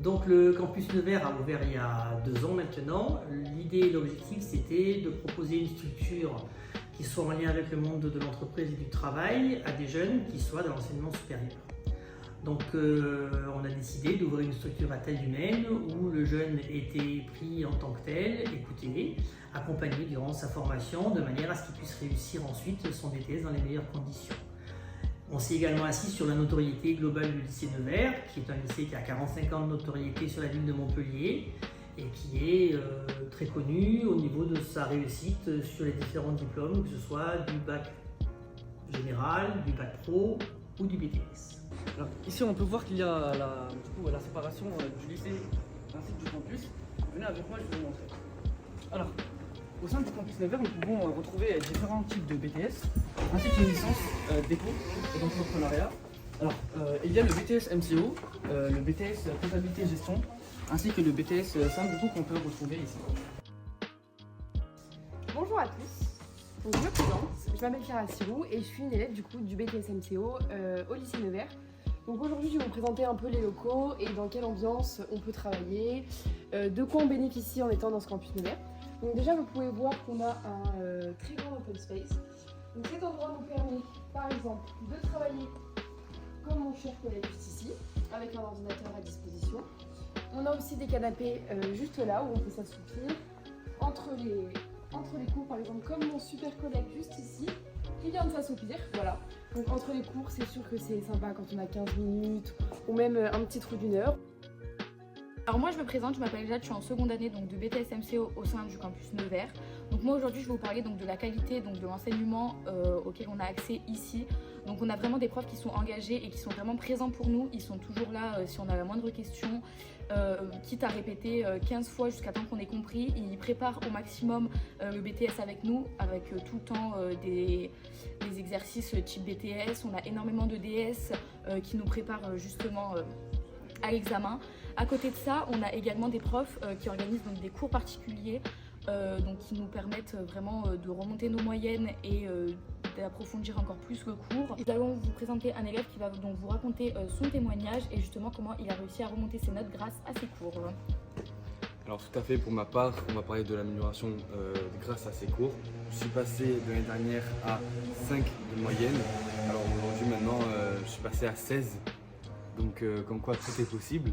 Donc le campus Nevers a ouvert il y a 2 ans maintenant. L'idée et l'objectif c'était de proposer une structure qui soit en lien avec le monde de l'entreprise et du travail à des jeunes qui soient dans l'enseignement supérieur. Donc on a décidé d'ouvrir une structure à taille humaine où le jeune était pris en tant que tel, écouté, accompagné durant sa formation de manière à ce qu'il puisse réussir ensuite son BTS dans les meilleures conditions. On s'est également assis sur la notoriété globale du lycée Nevers, qui est un lycée qui a 45 ans de notoriété sur la ville de Montpellier et qui est très connu au niveau de sa réussite sur les différents diplômes, que ce soit du bac général, du bac pro ou du BTS. Alors, ici on peut voir qu'il y a la séparation du lycée ainsi que du campus. Venez avec moi, je vais vous montrer. Alors, au sein du campus Nevers, nous pouvons retrouver différents types de BTS, ainsi qu'une licence d'éco et d'entrepreneuriat. Alors, il y a le BTS MCO, le BTS comptabilité et gestion, ainsi que le BTS Sambuku qu'on peut retrouver ici. Bonjour à tous, donc je me présente, je m'appelle Clara Sirou et je suis une élève du BTS MCO au lycée Nevers. Donc aujourd'hui je vais vous présenter un peu les locaux et dans quelle ambiance on peut travailler, de quoi on bénéficie en étant dans ce campus Nevers. Donc déjà vous pouvez voir qu'on a un très grand open space. Donc cet endroit nous permet par exemple de travailler comme mon cher collègue juste ici, avec un ordinateur à disposition. On a aussi des canapés juste là où on peut s'assoupir entre les cours, par exemple comme mon super collègue juste ici qui vient de s'assoupir, voilà. Donc entre les cours c'est sûr que c'est sympa quand on a 15 minutes ou même un petit trou d'1 heure. Alors moi je me présente, je m'appelle Jade, je suis en seconde année donc, de BTS MCO au sein du campus Nevers. Donc moi aujourd'hui je vais vous parler donc, de la qualité donc, de l'enseignement auquel on a accès ici. Donc on a vraiment des profs qui sont engagés et qui sont vraiment présents pour nous. Ils sont toujours là si on a la moindre question, quitte à répéter 15 fois jusqu'à temps qu'on ait compris. Ils préparent au maximum le BTS avec nous, avec tout le temps des exercices type BTS. On a énormément de DS qui nous préparent justement à l'examen. À côté de ça, on a également des profs qui organisent donc, des cours particuliers donc, qui nous permettent vraiment de remonter nos moyennes et d'approfondir encore plus le cours. Nous allons vous présenter un élève qui va donc vous raconter son témoignage et justement comment il a réussi à remonter ses notes grâce à ses cours. Alors tout à fait, pour ma part, on va parler de l'amélioration grâce à ces cours. Je suis passé de l'année dernière à 5 de moyenne. Alors aujourd'hui maintenant, je suis passé à 16. Donc comme quoi tout est possible.